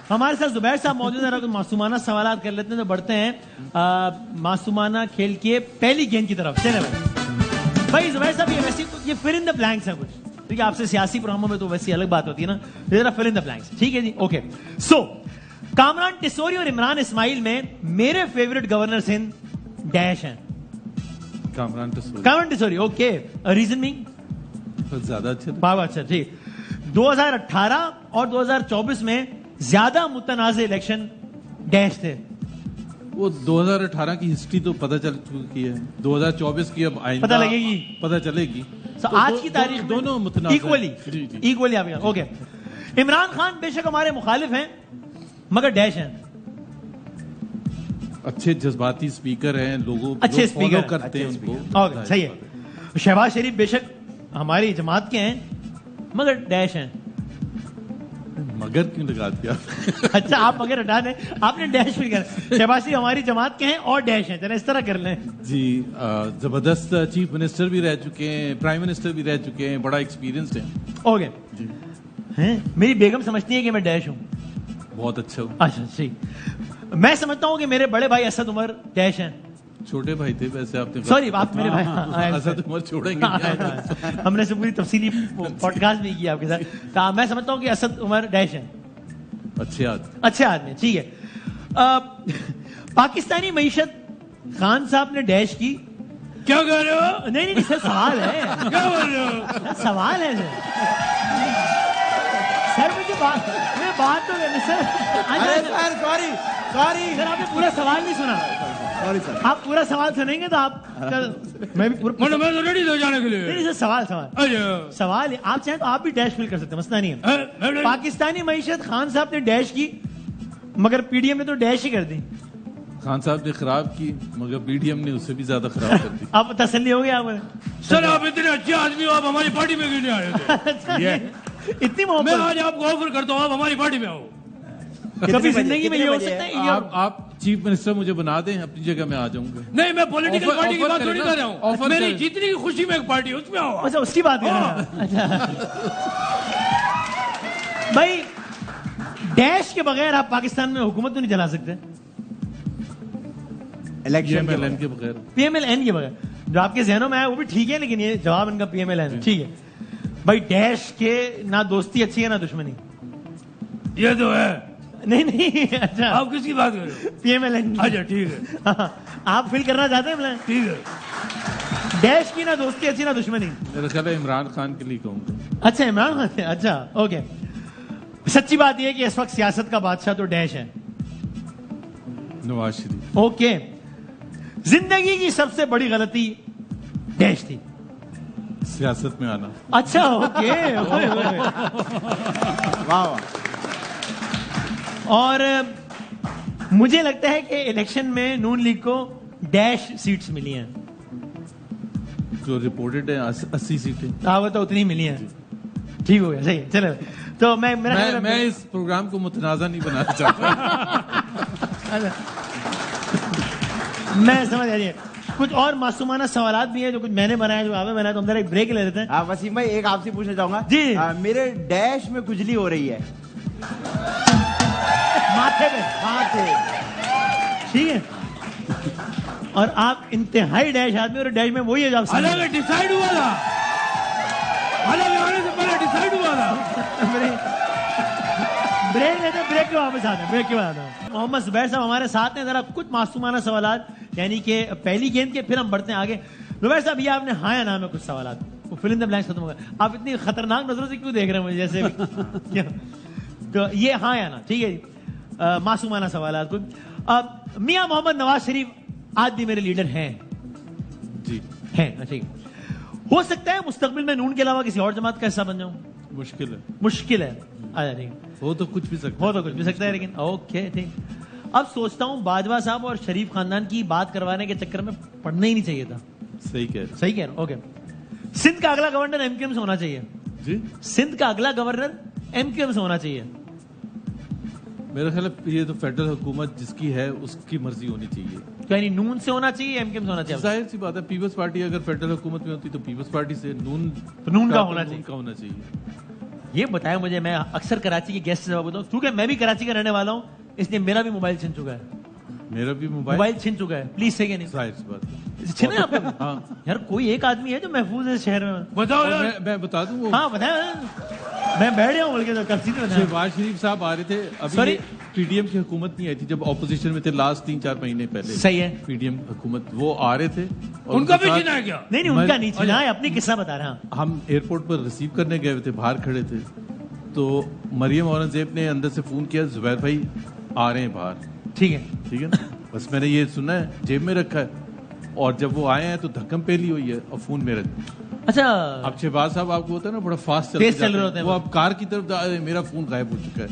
ہمارے ساتھ زبیر صاحب موجود ہیں. کچھ معصومانہ سوالات کر لیتے ہیں تو بڑھتے ہیں معصومانہ کھیل کے پہلی گیند کی طرف. چلے بھائی زبیر صاحب یہ فل ان دا بلینکس ہیں کچھ, ٹھیک ہے. آپ سے سیاسی پروگراموں میں تو ویسی الگ بات ہوتی ہے نا, ذرا فل ان دا بلینکس, ٹھیک ہے جی. اوکے, سو کامران ٹسوری اور عمران اسماعیل میں میرے فیوریٹ گورنر ہند ڈیش ہیں. Kamran Tessori. Okay, reason being زیادہ اچھا بابا. اچھا ٹھیک. 2018 اور 2024 میں زیادہ متنازع الیکشن ڈیش تھے. وہ 2018 کی ہسٹری تو پتہ چل چکی ہے, 2024 کی اب آئندہ پتہ لگے گی, پتہ چلے گی. آج کی تاریخ دونوں متنازع ایکولی آپ. اوکے, عمران خان بے شک ہمارے مخالف ہیں مگر ڈیش ہیں. اچھے جذباتی اسپیکر ہیں, لوگوں اچھے فالو کرتے ہیں ان کو. اوکے, صحیح ہے. شہباز شریف بے شک ہماری جماعت کے ہیں مگر ڈیش ہیں. مگر کیوں لگا دیا؟ اچھا آپ مگر ہٹا دیں, آپ نے ڈیش بھی کر. شہباز شریف ہماری جماعت کے ہیں اور ڈیش ہیں, ذرا اس طرح کر لیں. جی, زبردست چیف منسٹر بھی رہ چکے ہیں, پرائم منسٹر بھی رہ چکے ہیں, بڑا ایکسپیرینسڈ ہیں. اوکے جی, میری بیگم سمجھتی ہے کہ میں ڈیش ہوں. بہت اچھا ہوں. اچھا ٹھیک. میں سمجھتا ہوں کہ میرے بڑے بھائی اسد عمر ڈیش ہیں. چھوٹے بھائی تھے ویسے آپ نے. سوری آپ میرے بھائی اسد عمر چھوڑیں گے, ہم نے سے پوری تفصیلی پوڈ کاسٹ بھی کیا آپ کے ساتھ. تو میں سمجھتا ہوں کہ اسد عمر ڈیش ہیں. اچھے آدمی, ٹھیک ہے. پاکستانی معیشت خان صاحب نے ڈیش کی. کیا کہہ رہے ہو؟ نہیں سر, سوال ہے. کیا بول رہے ہو؟ سوال ہے سر مجھے بات تو سر سوری سر, آپ نے پورا سوال نہیں سنا. آپ پورا سوال سنیں گے تو آپ میں بھی پورا ریڈی ہو جانے کے لیے. نہیں سر, سوال آپ چاہیں تو آپ بھی ڈیش فل کر سکتے ہیں, مسئلہ نہیں ہے. پاکستانی معیشت خان صاحب نے ڈیش کی مگر پی ڈی ایم نے تو ڈیش ہی کر دی. خان صاحب نے خراب کی مگر پی ڈی ایم نے اسے بھی زیادہ خراب کر دی. آپ تسلی ہو گیا. سر آپ اتنے اچھے آدمی ہو, آپ ہماری پارٹی میں کیوں نہیں آئے تھے؟ اتنی محبت. میں آج آپ کو آفر کرتا ہوں, آپ ہماری پارٹی میں آؤ. کبھی زندگی میں یہ ہو سکتا ہے آپ چیف منسٹر مجھے بنا دیں, اپنی جگہ میں آ جاؤں گا. نہیں, میں پولیٹیکل پارٹی کی بات تھوڑی کر رہا ہوں. میری جیتنے کی خوشی میں ایک پارٹی ہے, اس میں آؤ. اچھا اس کی بات ہے. بھائی ڈیش کے بغیر آپ پاکستان میں حکومت تو نہیں چلا سکتے. الیکشن کے بغیر, پی ایم ایل این کے بغیر. جو آپ کے ذہنوں میں آیا وہ بھی ٹھیک ہے, لیکن یہ جواب ان کا پی ایم ایل این. ٹھیک ہے بھائی, ڈیش کے نہ دوستی اچھی ہے نہ دشمنی. یہ تو ہے. نہیں اچھا, آپ کس کی بات کر رہے ہو؟ پی ایم ایل این. اچھا ٹھیک ہے, آپ فیل کرنا چاہتے ہیں پلان؟ ٹھیک ہے. ڈیش کی نہ دوستی اچھی نہ دشمنی. میرا خیال ہے عمران خان کے لیے کہوں گا. اچھا عمران خان سے. اچھا اوکے. سچی بات یہ ہے کہ اس وقت سیاست کا بادشاہ تو ڈیش ہے, نواز شریف. اوکے. زندگی کی سب سے بڑی غلطی ڈیش تھی. سیاست میں آنا. اچھا اوکے. اور مجھے لگتا ہے کہ الیکشن میں نون لیگ کو ڈیش سیٹس ملی ہیں. جو رپورٹڈ ہے 80 سیٹیں. ہاں وہ تو اتنی ملی ہیں. ٹھیک ہو گیا, صحیح. چلو تو میں اس پروگرام کو متنازع نہیں بنانا چاہتا. میں سمجھ آ رہی ہے. کچھ اور معصومانہ سوالات بھی ہیں جو کچھ میں نے بنایا, جو آپ نے بنایا, تو ہم ذرا ایک بریک لے لیتے ہیں. وسیم بھائی ایک آپ سے پوچھنا چاہوں گا. جی. میرے ڈیش میں کھجلی ہو رہی ہے, ماتھے پہ. ٹھیک ہے, اور آپ انتہائی ڈیش آدمی, اور ڈیش میں وہی ہے جو آپ حالانکہ ڈیسائیڈ ہوا تھا, حالانکہ آنے سے پہلے ڈیسائیڈ ہوا تھا. بریک لیتے ہیں, بریک کے واپس آتے ہیں, بریک کے بعد آتا ہوں. محمد زبیر صاحب ہمارے ساتھ ہیں. ذرا کچھ معصومانہ سوالات, یعنی کہ پہلی گیند کے, پھر ہم بڑھتے ہیں آگے. زبیر صاحب یہ آپ نے ہاں یا نام ہے کچھ سوالات, وہ فل ان دا بلینکس ختم ہوگا. آپ اتنی خطرناک نظروں سے کیوں دیکھ رہے ہیں مجھے جیسے؟ تو یہ ہاں یا نا, ٹھیک ہے جی. معصومانہ سوالات کچھ. میاں محمد نواز شریف آج بھی میرے لیڈر ہیں؟ جی ہیں. ٹھیک. ہو سکتا ہے مستقبل میں نون کے علاوہ کسی اور جماعت کا حصہ بن جاؤں؟ مشکل ہے. وہ تو کچھ بھی سکتا ہے, لیکن اوکے ٹھیک. اب سوچتا ہوں باجوہ صاحب اور شریف خاندان کی بات کروانے کے چکر میں پڑھنا ہی نہیں چاہیے تھا. صحیح کہہ رہا. اوکے. سندھ کا اگلا گورنر ایم کیو ایم سے ہونا چاہیے. جی, سندھ کا اگلا گورنر ایم کیو ایم سے ہونا چاہیے. میرا خیال ہے یہ تو فیڈرل حکومت جس کی ہے اس کی مرضی ہونی چاہیے. یعنی نون سے ہونا چاہیے, ایم کیو ایم سے ہونا چاہیے؟ ظاہر سی بات ہے, پیپلز پارٹی اگر فیڈرل حکومت میں ہوتی تو پیپلز پارٹی سے. نون کا ہونا چاہیے. یہ بتایا مجھے, میں اکثر کراچی کے گیسٹ سے جواب ہوتا ہوں, کیونکہ میں بھی کراچی کا رہنے والا ہوں, اس لیے میرا بھی موبائل چھن چکا ہے. میرا بھی موبائل چھن چکا ہے, پلیز سے کہ نہیں ظاہر سی بات ہے. چھنے آپ کا؟ ہاں یار کوئی ایک آدمی ہے جو محفوظ ہے شہر میں. بتاؤ یار. میں بتا دوں, وہ ہاں بتائیں, میں بیٹھ گیا ہوں بول کے, تو کب سے بتائیں. شہباز شریف صاحب آ رہے تھے Sorry؟ ابھی, پی ڈی ایم کی حکومت نہیں آئی تھی جب اپوزیشن میں تھے لاسٹ 3-4 مہینے پہلے. صحیح ہے. پی ڈی ایم حکومت وہ آ رہے تھے, اور ان کا کے بھی ساتھ چھنا ہے کیا؟ نہیں ان کا نہیں چھنا ہے, اپنی قصہ بتا رہا ہوں. ہم ایئرپورٹ پر ریسیو کرنے گئے ہوئے تھے, باہر کھڑے تھے, تو مریم اورنگزیب نے اندر سے فون کیا, زبیر بھائی آ رہے ہیں باہر. ٹھیک ہے, ٹھیک ہے نا, بس میں نے یہ سنا ہے, جیب میں رکھا ہے, اور جب وہ آئے ہیں تو دھکم پہلی ہوئی ہے اور فون میرا. اچھا اب شہباز صاحب آپ کو ہوتا ہے نا بڑا فاسٹ تیز چل رہے ہوتے ہیں وہ اب کار کی طرف جا رہے ہیں, میرا فون غائب ہو چکا ہے,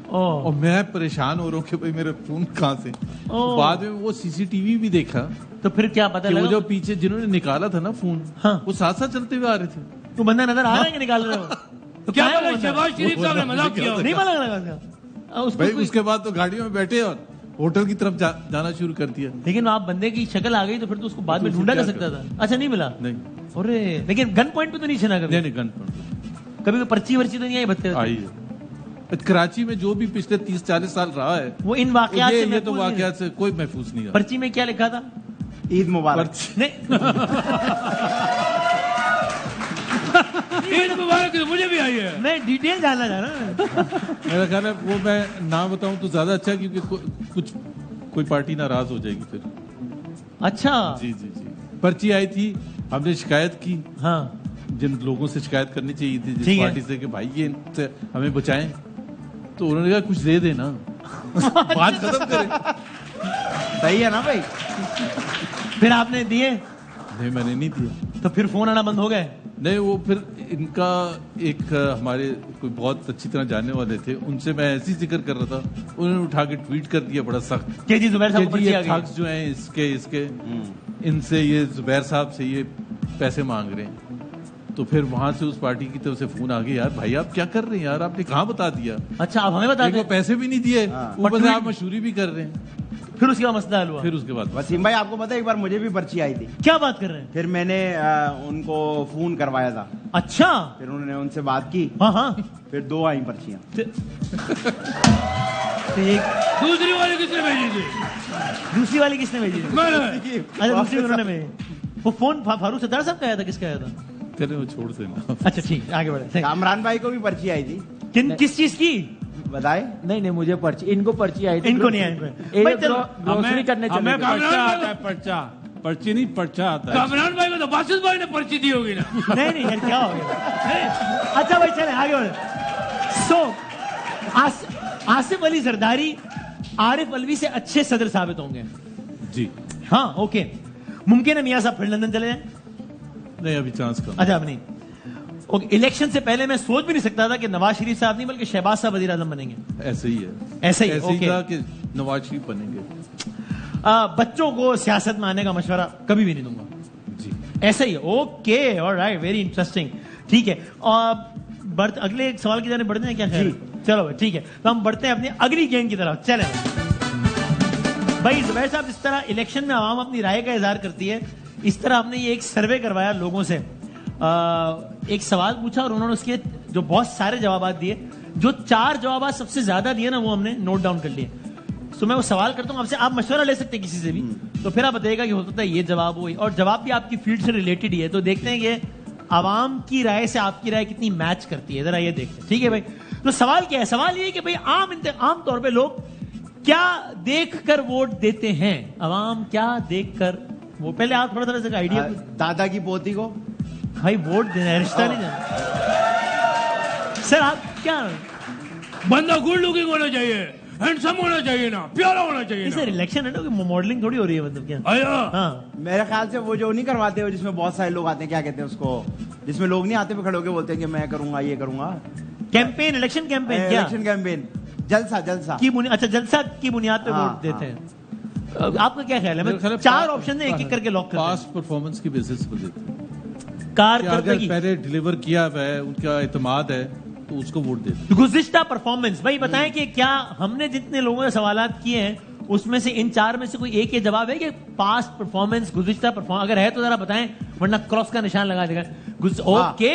او اور میں پریشان ہو رہا ہوں کہ بھائی میرا فون کہاں سے. بعد میں وہ سی سی ٹی وی بھی دیکھا تو پھر کیا پتا کہ وہ لگا جو پیچھے جنہوں نے نکالا تھا نا فون, ہاں. وہ ساتھ ساتھ چلتے ہوئے آ رہے تھے. تو بندہ نظر آ رہا ہے کہ نکال رہے ہو, تو کیا کہاں ہے بولا وہ بندہ؟ شہباز شریف صاحب نے مذاق کیا نہیں پتا لگا اس کا, اس کو بھائی کوئی- اس کے بعد تو گاڑیوں میں بیٹھے اور ہوٹل کی طرف جانا شروع کر دیا. لیکن آپ بندے کی شکل آ گئی تو پھر تو اس کو بعد میں تو اس کو ڈھونڈا کر کیا سکتا تھا. اچھا نہیں ملا, نہیں ارے لیکن گن پوائنٹ پہ تو نہیں چھنا کبھی, نہیں گن کبھی کوئی پرچی ورچی تو نہیں آئی بھتے آئی ہے. کراچی میں جو بھی پچھلے 30-40 سال رہا ہے, وہ ان واقعات سے یہ تو محفوظ نہیں واقعات سے کوئی محفوظ نہیں ہے. ہے. پرچی میں کیا لکھا تھا؟ عید مبارک. نہیں عید مبارک تو مجھے بھی آئی ہے. میں ڈیٹیل جاننا چاہ رہا ہوں. میرا خیال ہے وہ میں نہ بتاؤں تو زیادہ اچھا, کیونکہ کوئی پارٹی ناراض ہو جائے گی پھر. اچھا جی جی جی, پرچی آئی تھی, ہم نے شکایت کی, ہاں جن لوگوں سے شکایت کرنی چاہیے تھی جس ٹھیک ہے. پارٹی سے کہ بھائی یہ ان سے ہمیں بچائیں, تو انہوں نے کہا کچھ دے دینا, بات ختم کریں. صحیح ہے نا بھائی. پھر آپ نے دیے نہیں میں نے نہیں دیا. تو پھر فون آنا بند ہو گئے. نہیں وہ پھر ان کا ایک ہمارے کوئی بہت اچھی طرح جاننے والے تھے, ان سے میں ایسی ذکر کر رہا تھا, انہوں نے اٹھا کے ٹویٹ کر دیا بڑا سخت کہ جی زبیر صاحب کو کہ جی پرچی آ یہ گئی. ٹھگس جو ہیں اس کے ان سے یہ زبیر صاحب سے یہ پیسے مانگ رہے ہیں. تو پھر وہاں سے اس پارٹی کی طرف سے فون آ گیا, یار بھائی آپ کیا کر رہے ہیں یار, آپ نے کہاں بتا دیا, اچھا آپ ہمیں بتا ایک دیں. وہ پیسے بھی نہیں دیے, اوپر سے آپ مشہوری بھی کر رہے ہیں. پھر اس کے بعد مسئلہ حل ہوا. پھر اس کے بعد وسیم بھائی آپ کو پتا ہے ایک بار مجھے بھی پرچی آئی تھی, کیا بات کر رہے ہیں؟ پھر میں نے ان کو فون کروایا تھا, اچھا پھر انہوں نے ان سے بات کی, ہاں ہاں. پھر 2 آئیں پرچیاں. تو یہ دوسری والی کس نے بھیجی تھی؟ دوسری والی کس نے بھیجی تھی؟ میں نے. اچھا دوسری انہوں نے بھیجی. وہ فون فاروق ستار صاحب کا آیا تھا, کس کا آیا تھا؟ چلے وہ چھوڑ دینا. اچا ٹھیک آگے بڑھے. کامران بھائی کو بھی پرچی آئی تھی, کس چیز کی؟ بتائے. نہیں مجھے پرچی, ان کو پرچی آئی تھی. ان کو نہیں آئی. بھائی چلو گروسری کرنے چلے ہمیں گئے. کامران آتا ہے پرچا, پرچی نہیں پرچا آتا ہے. کامران بھائی کو تو باسط بھائی نے پرچی دی ہوگی نا. نہیں نہیں یار کیا ہو گیا. اچھا بھائی چلیں آگے بڑھے. سو آصف علی زرداری عارف علوی سے اچھے صدر ثابت ہوں گے. جی ہاں اوکے. ممکن ہے میاں صاحب پھر لندن چلے جائیں. نہیں ابھی چانس کم. اچھا اب نہیں. الیکشن سے پہلے میں سوچ بھی نہیں سکتا تھا کہ نواز شریف صاحب نہیں بلکہ شہباز صاحب وزیر اعظم بنیں گے. ایسے ہی ہے, ایسے ہی ایسے ہی اوکے. تھا کہ نواز شریف بنیں گے. بچوں کو سیاست میں آنے کا مشورہ کبھی بھی نہیں دوں گا. جی ایسا ہی ہے. Okay all right very interesting. ٹھیک ہے. اور اگلے ایک سوال کی جانب بڑھتے ہیں کیا خیر؟ چلو بھائی ٹھیک ہے, تو ہم بڑھتے ہیں اپنی اگلی گیم کی طرف. چلیں بھائی زبیر صاحب, اس طرح الیکشن میں عوام اپنی رائے کا اظہار کرتی ہے, اس طرح ہم نے یہ ایک سروے کروایا لوگوں سے, ایک سوال پوچھا اور انہوں نے اس کے جو بہت سارے جوابات دیے, جو 4 جوابات سب سے زیادہ دیے نا وہ ہم نے نوٹ ڈاؤن کر لیے. تو میں وہ سوال کرتا ہوں آپ سے, آپ مشورہ لے سکتے ہیں کسی سے بھی, تو پھر آپ بتائیے گا کہ ہو سکتا ہے یہ جواب ہو, اور جواب بھی آپ کی فیلڈ سے ریلیٹڈ ہی ہے. تو دیکھتے ہیں کہ عوام کی رائے سے آپ کی رائے کتنی میچ کرتی ہے, ذرا یہ دیکھتے ہیں. ٹھیک ہے بھائی. تو سوال کیا ہے؟ سوال یہ ہے کہ بھائی عام طور پہ لوگ کیا دیکھ کر ووٹ دیتے ہیں؟ عوام کیا دیکھ کر وہ, پہلے آپ تھوڑا سا آئیڈیا. دادا کی پوتی کو بھائی ووٹ دینا ہے, رشتہ نہیں جانا. سر آپ کیا بندہ گڈ لکنگ ہونا چاہیے, ہینڈسم ہونا چاہیے نا, پیارا ہونا چاہیے سر نا. الیکشن ہے نا, ماڈلنگ تھوڑی ہو رہی ہے مطلب کیا. آیا ہاں میرے خیال سے وہ جو نہیں کرواتے ہو جس میں بہت سارے لوگ آتے ہیں, کیا کہتے ہیں اس کو, جس میں لوگ نہیں آتے پہ کھڑے ہو کے بولتے ہیں کہ میں کروں گا یہ کروں گا. کیمپین, الیکشن کیمپین کیا الیکشن کیمپین, جلسہ کی بنیاد, اچھا جلسہ کی بنیاد پہ ہاں, ووٹ دیتے ہیں. آپ کا کیا خیال ہے؟ میرا خیال ہے 4 آپشن ہیں, ایک ایک کر کے لاک کرتے پاسٹ پرفارمنس کی بیسس پر دیتے ہیں. ہیں. کہ کارکردگی, اگر پہلے ڈلیور کیا ہوا ہے, ان کا اعتماد ہے, تو اس کو ووٹ دیتے ہیں. گزشتہ پرفارمنس. بھائی بتائیں کہ کیا ہم نے جتنے لوگوں نے سوالات کیے ہیں اس میں سے ان 4 میں سے کوئی ایک یہ جواب ہے کہ پاسٹ پرفارمنس, گزشتہ پرفارمنس؟ اگر ہے تو ذرا بتائیں, ورنہ کراس کا نشان لگا دے گا. اوکے